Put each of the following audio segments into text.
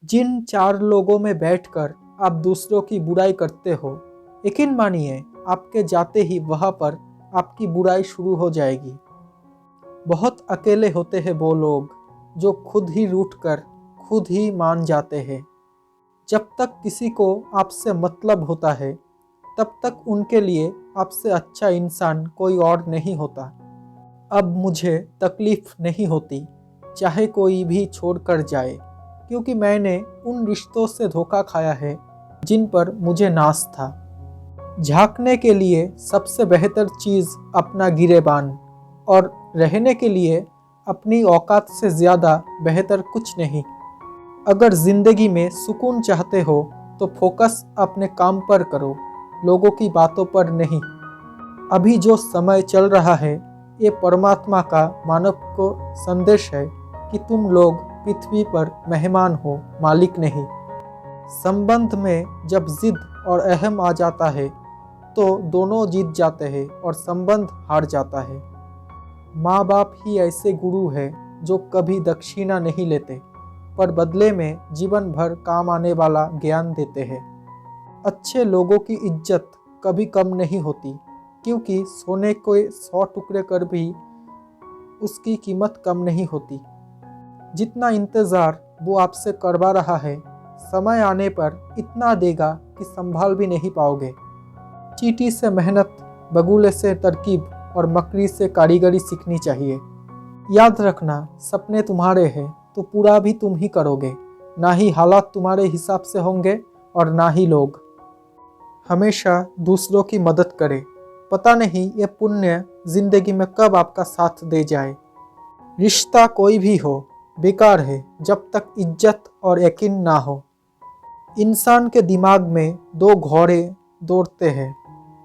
जिन चार लोगों में बैठकर आप दूसरों की बुराई करते हो, यकीन मानिए आपके जाते ही वहाँ पर आपकी बुराई शुरू हो जाएगी। बहुत अकेले होते हैं वो लोग जो खुद ही रूठ कर खुद ही मान जाते हैं। जब तक किसी को आपसे मतलब होता है, तब तक उनके लिए आपसे अच्छा इंसान कोई और नहीं होता। अब मुझे तकलीफ नहीं होती चाहे कोई भी छोड़कर जाए, क्योंकि मैंने उन रिश्तों से धोखा खाया है जिन पर मुझे नाज था। झांकने के लिए सबसे बेहतर चीज़ अपना गिरेबान, और रहने के लिए अपनी औकात से ज़्यादा बेहतर कुछ नहीं। अगर ज़िंदगी में सुकून चाहते हो तो फोकस अपने काम पर करो, लोगों की बातों पर नहीं। अभी जो समय चल रहा है, ये परमात्मा का मानव को संदेश है कि तुम लोग पृथ्वी पर मेहमान हो, मालिक नहीं। संबंध में जब जिद और अहम आ जाता है तो दोनों जीत जाते हैं और संबंध हार जाता है। माँ बाप ही ऐसे गुरु हैं जो कभी दक्षिणा नहीं लेते, पर बदले में जीवन भर काम आने वाला ज्ञान देते हैं। अच्छे लोगों की इज्जत कभी कम नहीं होती, क्योंकि सोने को 100 टुकड़े कर भी उसकी कीमत कम नहीं होती। जितना इंतज़ार वो आपसे करवा रहा है, समय आने पर इतना देगा कि संभाल भी नहीं पाओगे। चींटी से मेहनत, बगुले से तरकीब और मकड़ी से कारीगरी सीखनी चाहिए। याद रखना, सपने तुम्हारे हैं तो पूरा भी तुम ही करोगे, ना ही हालात तुम्हारे हिसाब से होंगे और ना ही लोग। हमेशा दूसरों की मदद करें, पता नहीं ये पुण्य जिंदगी में कब आपका साथ दे जाए। रिश्ता कोई भी हो बेकार है जब तक इज्जत और यकीन ना हो। इंसान के दिमाग में दो घोड़े दौड़ते हैं,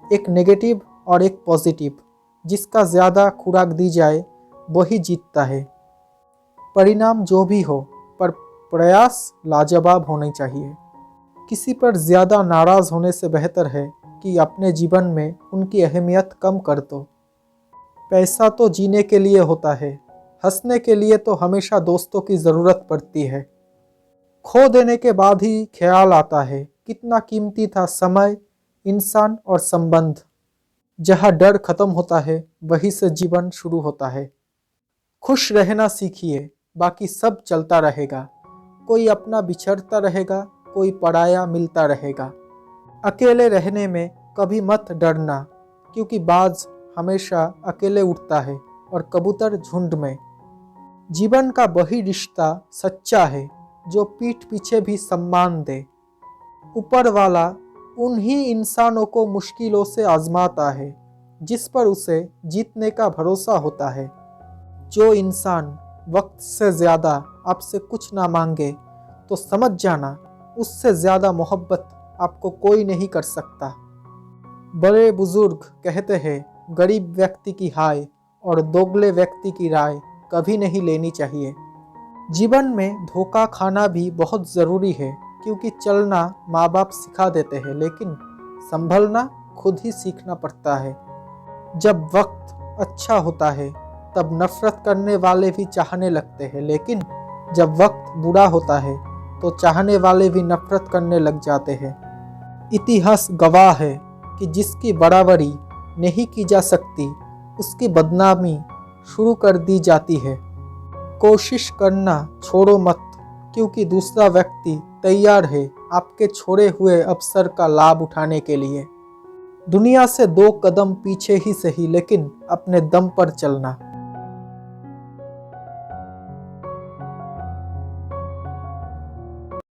एक नेगेटिव और एक पॉजिटिव। जिसका ज़्यादा खुराक दी जाए वही जीतता है। परिणाम जो भी हो, पर प्रयास लाजवाब होने चाहिए। किसी पर ज़्यादा नाराज़ होने से बेहतर है कि अपने जीवन में उनकी अहमियत कम कर दो। पैसा तो जीने के लिए होता है, हंसने के लिए तो हमेशा दोस्तों की ज़रूरत पड़ती है। खो देने के बाद ही ख्याल आता है कितना कीमती था समय, इंसान और संबंध। जहाँ डर खत्म होता है वहीं से जीवन शुरू होता है। खुश रहना सीखिए, बाकी सब चलता रहेगा। कोई अपना बिछड़ता रहेगा, कोई पराया मिलता रहेगा। अकेले रहने में कभी मत डरना, क्योंकि बाज हमेशा अकेले उड़ता है और कबूतर झुंड में। जीवन का वही रिश्ता सच्चा है जो पीठ पीछे भी सम्मान दे। ऊपर वाला उन्हीं इंसानों को मुश्किलों से आजमाता है जिस पर उसे जीतने का भरोसा होता है। जो इंसान वक्त से ज़्यादा आपसे कुछ ना मांगे तो समझ जाना उससे ज़्यादा मोहब्बत आपको कोई नहीं कर सकता। बड़े बुजुर्ग कहते हैं, गरीब व्यक्ति की हाय और दोगले व्यक्ति की राय कभी नहीं लेनी चाहिए। जीवन में धोखा खाना भी बहुत ज़रूरी है, क्योंकि चलना माँ बाप सिखा देते हैं, लेकिन संभलना खुद ही सीखना पड़ता है। जब वक्त अच्छा होता है तब नफरत करने वाले भी चाहने लगते हैं, लेकिन जब वक्त बुरा होता है तो चाहने वाले भी नफरत करने लग जाते हैं। इतिहास गवाह है कि जिसकी बराबरी नहीं की जा सकती उसकी बदनामी शुरू कर दी जाती है। कोशिश करना छोड़ो मत, क्योंकि दूसरा व्यक्ति तैयार है आपके छोड़े हुए अवसर का लाभ उठाने के लिए। दुनिया से 2 कदम पीछे ही सही, लेकिन अपने दम पर चलना।